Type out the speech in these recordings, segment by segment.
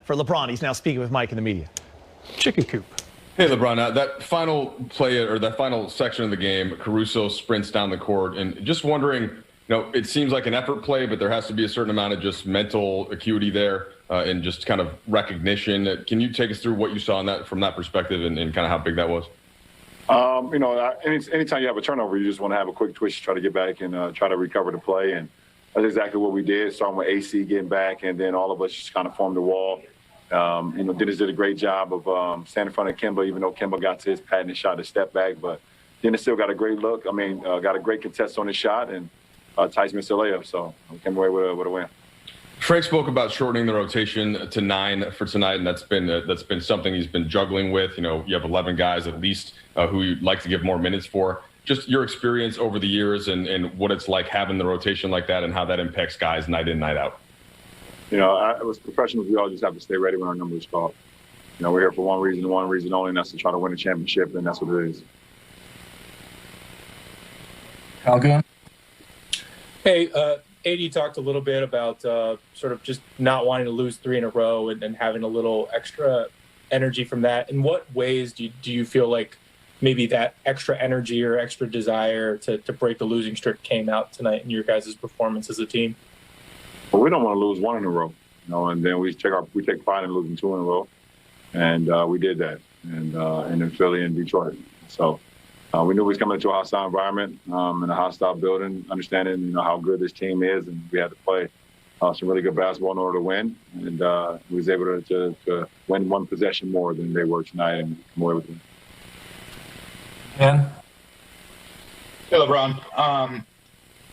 for LeBron. He's now speaking with Mike in the media. Chicken coop. Hey, LeBron, that final play or that final section of the game, Caruso sprints down the court, and just wondering, it seems like an effort play, but there has to be a certain amount of just mental acuity there and just kind of recognition. Can you take us through what you saw in that from that perspective and kind of how big that was? Anytime you have a turnover, you just want to have a quick twitch to try to get back and try to recover the play. And that's exactly what we did, starting with AC getting back, and then all of us just kind of formed the wall. Dennis did a great job of standing in front of Kemba, even though Kemba got to his patented shot to step back. But Dennis still got a great look. Got a great contest on his shot, and Tyson missed a layup. So we came away with a win. Frank spoke about shortening the rotation to 9 for tonight, and that's been something he's been juggling with. You have 11 guys at least who you'd like to give more minutes for. Just your experience over the years and what it's like having the rotation like that and how that impacts guys night in, night out. As professionals, we all just have to stay ready when our number is called. We're here for one reason only, and that's to try to win a championship, and that's what it is. How good? Hey, AD talked a little bit about sort of just not wanting to lose 3 in a row and having a little extra energy from that. In what ways do you feel like maybe that extra energy or extra desire to break the losing streak came out tonight in your guys' performance as a team? Well, we don't want to lose 1 in a row, and then we take pride in losing 2 in a row, and we did that, and in Philly and Detroit. So we knew we was coming into a hostile environment in a hostile building, understanding how good this team is, and we had to play some really good basketball in order to win, and we was able to win 1 possession more than they were tonight and come away with it. Yeah. Hey, LeBron.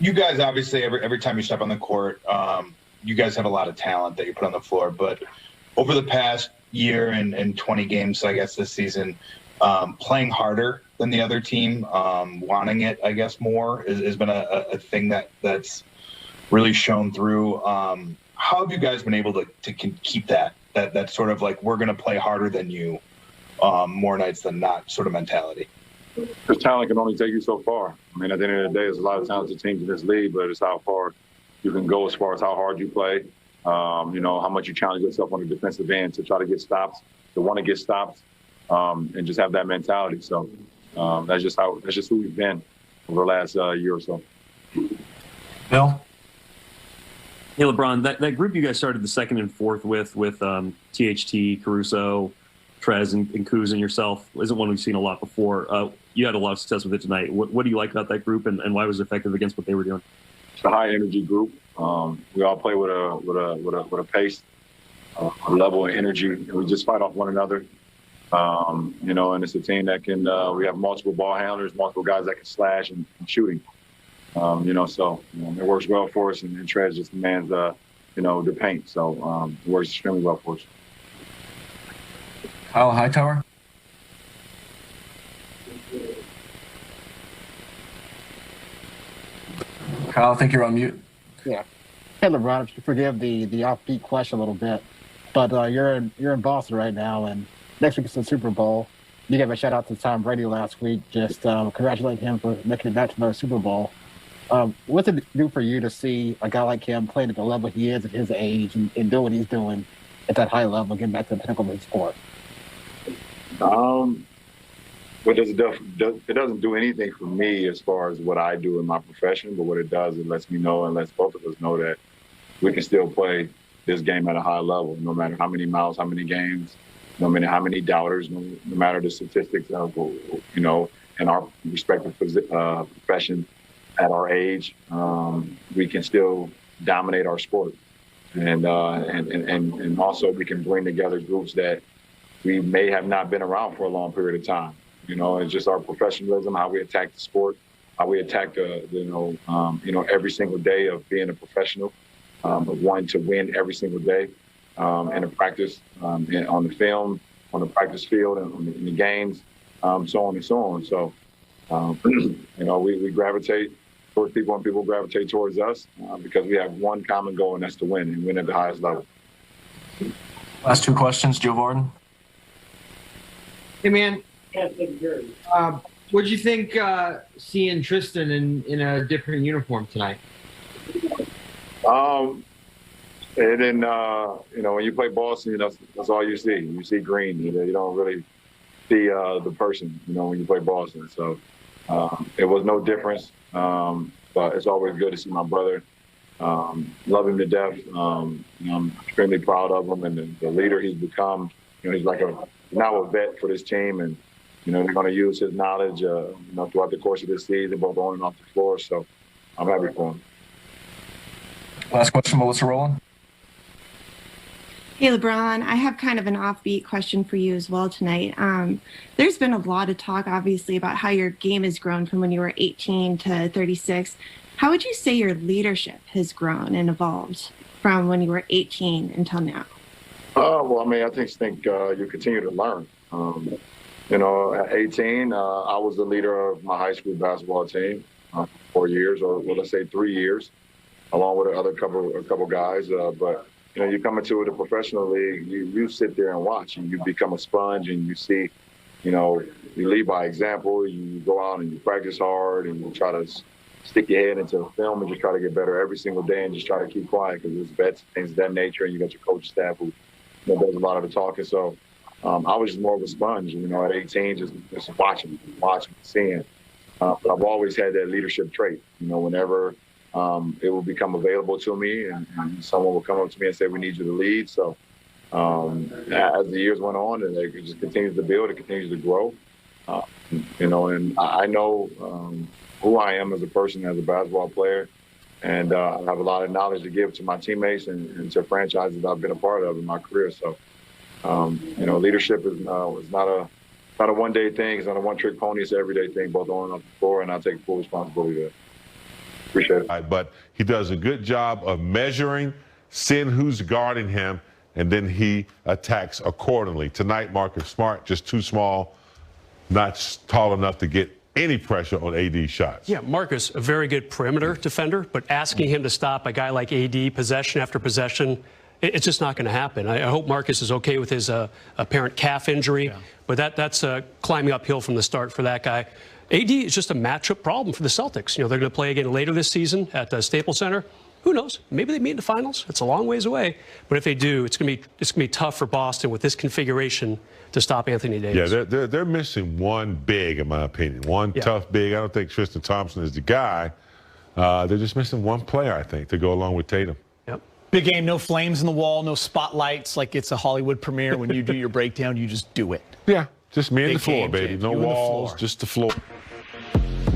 You guys obviously every time you step on the court, you guys have a lot of talent that you put on the floor. But over the past year and 20 games, I guess this season, playing harder than the other team, wanting it, I guess, more has been a thing that's really shown through. How have you guys been able to keep that sort of like we're going to play harder than you more nights than not sort of mentality? Because talent can only take you so far. At the end of the day, there's a lot of talented teams in this league, but it's how far you can go as far as how hard you play, how much you challenge yourself on the defensive end to try to get stops, to want to get stops, and just have that mentality. So that's just who we've been over the last year or so. Bill? Hey, LeBron, that group you guys started the second and fourth with THT, Caruso, Trez, and Kuz and yourself isn't one we've seen a lot before. You had a lot of success with it tonight. What do you like about that group, and why was it effective against what they were doing? It's a high energy group. We all play with a pace, a level of energy, and we just fight off one another. And it's a team that can. We have multiple ball handlers, multiple guys that can slash and shooting. So it works well for us, and Trez just demands the paint. So it works extremely well for us. Kyle Hightower? Kyle, I think you're on mute. Yeah. Hey, LeBron, if you forgive the offbeat question a little bit, but you're in Boston right now, and next week is the Super Bowl. You gave a shout out to Tom Brady last week. Just congratulate him for making it back to another Super Bowl. What's it do for you to see a guy like him playing at the level he is at his age and doing what he's doing at that high level, getting back to the pinnacle of his sport? It doesn't do anything for me as far as what I do in my profession, but what it does, it lets me know and lets both of us know that we can still play this game at a high level, no matter how many miles, how many games, no matter how many doubters, no matter the statistics of, in our respective profession at our age, we can still dominate our sport. And also we can bring together groups that we may have not been around for a long period of time. It's just our professionalism, how we attack the sport, how we attack every single day of being a professional, of wanting to win every single day, in a practice, on the film, on the practice field, and in the games, so on and so on. So, we gravitate towards people, and people gravitate towards us because we have one common goal, and that's to win and win at the highest level. Last 2 questions, Joe Varden. Hey, man. What'd you think seeing Tristan in a different uniform tonight? And then, when you play Boston, that's all you see. You see green. You don't really see the person, when you play Boston. So it was no difference. But it's always good to see my brother. Love him to death. I'm extremely proud of him and the leader he's become. He's like now a vet for this team, and they're going to use his knowledge, throughout the course of this season, both on and off the floor. So I'm happy for him. Last question, Melissa Rowland. Hey, LeBron, I have kind of an offbeat question for you as well tonight. There's been a lot of talk, obviously, about how your game has grown from when you were 18 to 36. How would you say your leadership has grown and evolved from when you were 18 until now? I think you continue to learn. At 18, I was the leader of my high school basketball team for 4 years, or let's say 3 years, along with a couple guys. But you come into the professional league, you sit there and watch, and you become a sponge, and you see, you lead by example. You go out and you practice hard, and you try to stick your head into the film and just try to get better every single day, and just try to keep quiet because there's bets, things of that nature, and you got your coaching staff who does a lot of the talking. So I was just more of a sponge, at 18, just watching, seeing. But I've always had that leadership trait. Whenever it will become available to me, and someone will come up to me and say, "We need you to lead." So as the years went on, and it just continues to build, it continues to grow. And I know who I am as a person, as a basketball player, and I have a lot of knowledge to give to my teammates and to franchises that I've been a part of in my career. So, leadership is not a one-day thing. It's not a one-trick pony. It's an everyday thing, both on and off the floor, and I take full responsibility for it. Appreciate it. But he does a good job of measuring, seeing who's guarding him, and then he attacks accordingly. Tonight, Marcus Smart, just too small, not tall enough to get any pressure on AD's shots. Yeah, Marcus, a very good perimeter defender, but asking him to stop a guy like AD possession after possession, it's just not going to happen. I hope Marcus is okay with his apparent calf injury, but that's climbing uphill from the start for that guy. AD is just a matchup problem for the Celtics. They're going to play again later this season at Staples Center. Who knows? Maybe they meet in the finals. It's a long ways away. But if they do, it's going to be tough for Boston with this configuration to stop Anthony Davis. Yeah, they're missing one big, in my opinion. One tough big. I don't think Tristan Thompson is the guy. They're just missing one player, I think, to go along with Tatum. Yep. Big game, no flames in the wall, no spotlights like it's a Hollywood premiere. When you do your breakdown, you just do it. Yeah, just me and the floor, game, baby. James. No You and the walls, floor. just the floor.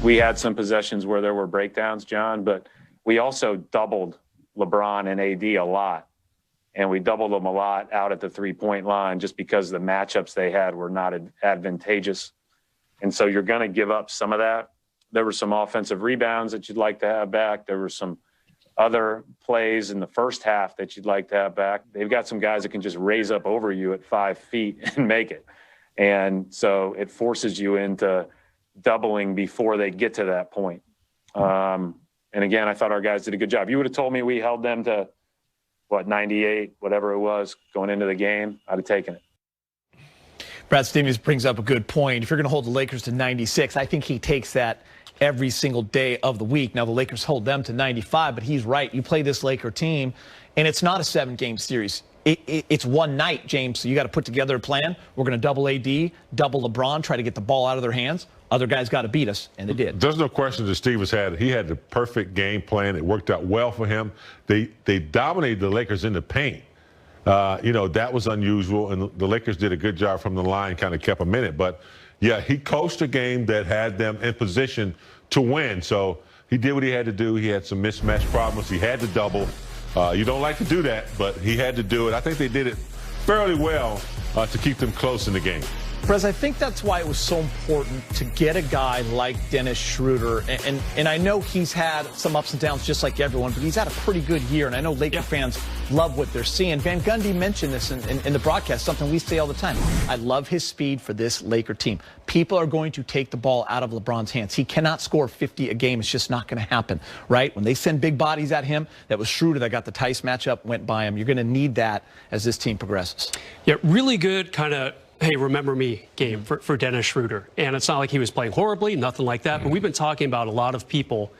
We had some possessions where there were breakdowns, John, but we also doubled LeBron and AD a lot. And we doubled them a lot out at the three-point line just because the matchups they had were not advantageous. And so you're going to give up some of that. There were some offensive rebounds that you'd like to have back. There were some other plays in the first half that you'd like to have back. They've got some guys that can just raise up over you at 5 feet and make it. And so it forces you into doubling before they get to that point. And again, I thought our guys did a good job. You would have told me we held them to, 98, whatever it was, going into the game. I'd have taken it. Brad Stevens brings up a good point. If you're going to hold the Lakers to 96, I think he takes that every single day of the week. Now, the Lakers hold them to 95, but he's right. You play this Laker team, and it's not a 7-game series. It's one night, James, so you got to put together a plan. We're going to double AD, double LeBron, try to get the ball out of their hands. Other guys got to beat us, and they did. There's no question that Stevens had. He had the perfect game plan. It worked out well for him. They dominated the Lakers in the paint. That was unusual, and the Lakers did a good job from the line, kind of kept them in it. But, yeah, he coached a game that had them in position to win. So he did what he had to do. He had some mismatch problems. He had to double. You don't like to do that, but he had to do it. I think they did it fairly well to keep them close in the game. Perez, I think that's why it was so important to get a guy like Dennis Schroeder. And I know he's had some ups and downs just like everyone, but he's had a pretty good year. And I know Laker fans love what they're seeing. Van Gundy mentioned this in the broadcast, something we say all the time. I love his speed for this Laker team. People are going to take the ball out of LeBron's hands. He cannot score 50 a game. It's just not going to happen, right? When they send big bodies at him, that was Schroeder that got the Tice matchup, went by him. You're going to need that as this team progresses. Yeah, really good kind of, hey, remember me game for Dennis Schroeder. And it's not like he was playing horribly, nothing like that. But we've been talking about a lot of people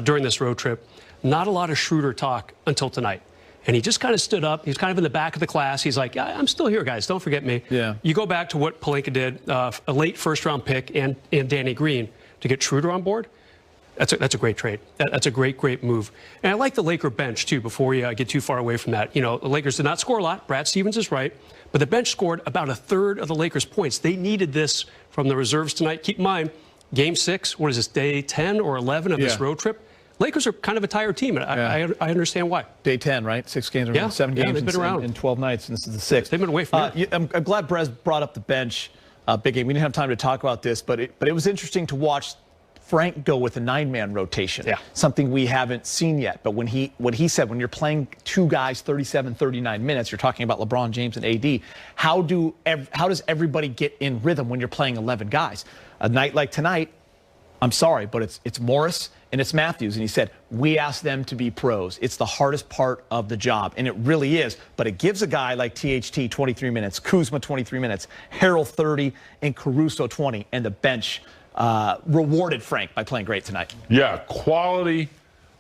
during this road trip. Not a lot of Schroeder talk until tonight. And he just kind of stood up. He's kind of in the back of the class. He's like, yeah, I'm still here, guys. Don't forget me. Yeah. You go back to what Pelinka did, a late first-round pick and Danny Green to get Schroeder on board. That's a great trade. That's a great move. And I like the Laker bench, too, before we get too far away from that. You know, the Lakers did not score a lot. Brad Stevens is right. But the bench scored about a third of the Lakers' points. They needed this from the reserves tonight. Keep in mind, Game 6, what is this, day 10 or 11 of this road trip? Lakers are kind of a tired team, and I understand why. Day 10, right? 6 games, or 7 games they've been around. In 12 nights, and this is the 6th. They've been away from it. I'm glad Brez brought up the bench. Big game. We didn't have time to talk about this, but it was interesting to watch Frank go with a 9-man rotation, something we haven't seen yet. But what he said, when you're playing two guys 37, 39 minutes, you're talking about LeBron James and AD, how does everybody get in rhythm when you're playing 11 guys? A night like tonight, I'm sorry, but it's Morris and it's Matthews. And he said, we asked them to be pros. It's the hardest part of the job. And it really is. But it gives a guy like THT 23 minutes, Kuzma 23 minutes, Harrell 30, and Caruso 20, and the bench rewarded Frank by playing great tonight. Yeah, quality,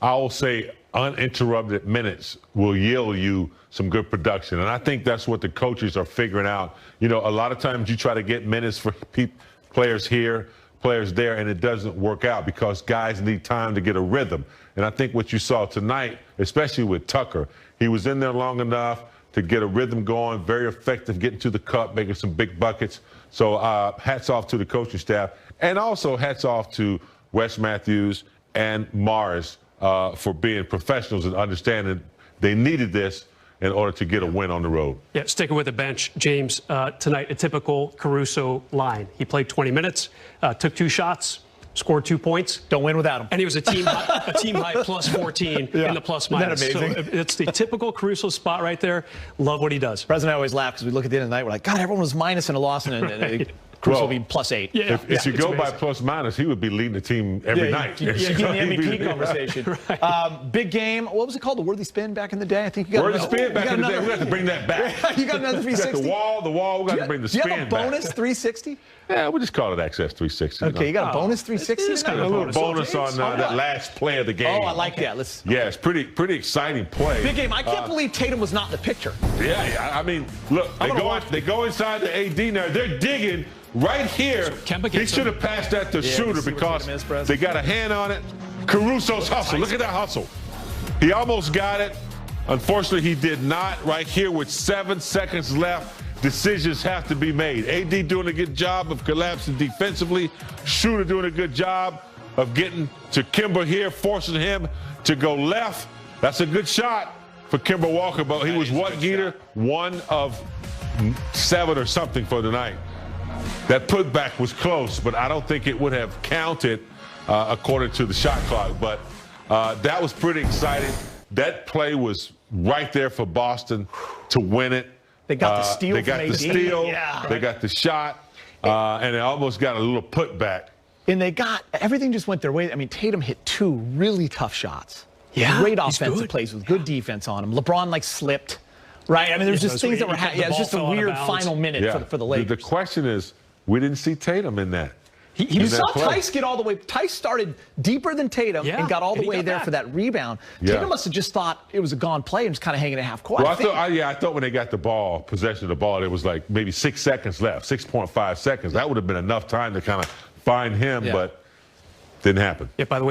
I will say, uninterrupted minutes will yield you some good production. And I think that's what the coaches are figuring out. You know, a lot of times you try to get minutes for players here, players there, and it doesn't work out because guys need time to get a rhythm. And I think what you saw tonight, especially with Tucker, he was in there long enough to get a rhythm going, very effective, getting to the cup, making some big buckets. So hats off to the coaching staff. And also hats off to Wes Matthews and Morris for being professionals and understanding they needed this in order to get a win on the road. Yeah, sticking with the bench, James, tonight, a typical Caruso line. He played 20 minutes, took 2 shots, scored 2 points. Don't win without him. And he was a team high plus 14 in the plus minus. Isn't that amazing? So it's the typical Caruso spot right there. Love what he does. President and I always laugh because we look at the end of the night, we're like, God, everyone was minus in a loss, and Caruso will be plus 8. Yeah, if you go by plus minus, he would be leading the team every night. Yeah, he'd be in the MVP conversation. Right. Big game. What was it called? The Worthy Spin back in the day? I think you got Worthy Spin back in the day. We have to bring that back. You got another 360? We got the wall. We got to bring the spin back. Do you have a bonus 360? Yeah, we'll just call it Access 360. Okay, you got a bonus 360? It's kind of a little bonus on that last play of the game. Oh, I like that. Yeah, it's pretty exciting play. Big game. I can't believe Tatum was not in the picture. Yeah. I mean, look, they go inside the AD now. They're digging. Right here, he should have passed that to Schroeder because they got a hand on it. Caruso's hustle. Look at that hustle. He almost got it. Unfortunately, he did not. Right here with 7 seconds left, decisions have to be made. AD doing a good job of collapsing defensively. Schroeder doing a good job of getting to Kemba here, forcing him to go left. That's a good shot for Kemba Walker, but he was what, Geeter? 1 of 7 or something for the night. That putback was close, but I don't think it would have counted according to the shot clock. But that was pretty exciting. That play was right there for Boston to win it. They got the steal. They got the steal. Yeah. They got the shot, and they almost got a little putback. And everything just went their way. I mean, Tatum hit 2 really tough shots. Yeah, great offensive plays with good defense on him. LeBron slipped. Right, I mean, there's just things that were happening. It's just a weird final minute for the Lakers. The question is, we didn't see Tatum in that. You saw Tice get all the way. Tice started deeper than Tatum and got all the way there for that rebound. Tatum must have just thought it was a gone play and just kind of hanging at half court. Well, I thought when they got the ball, possession of the ball, there was like maybe 6 seconds left, 6.5 seconds. That would have been enough time to kind of find him, but didn't happen. Yeah, by the way.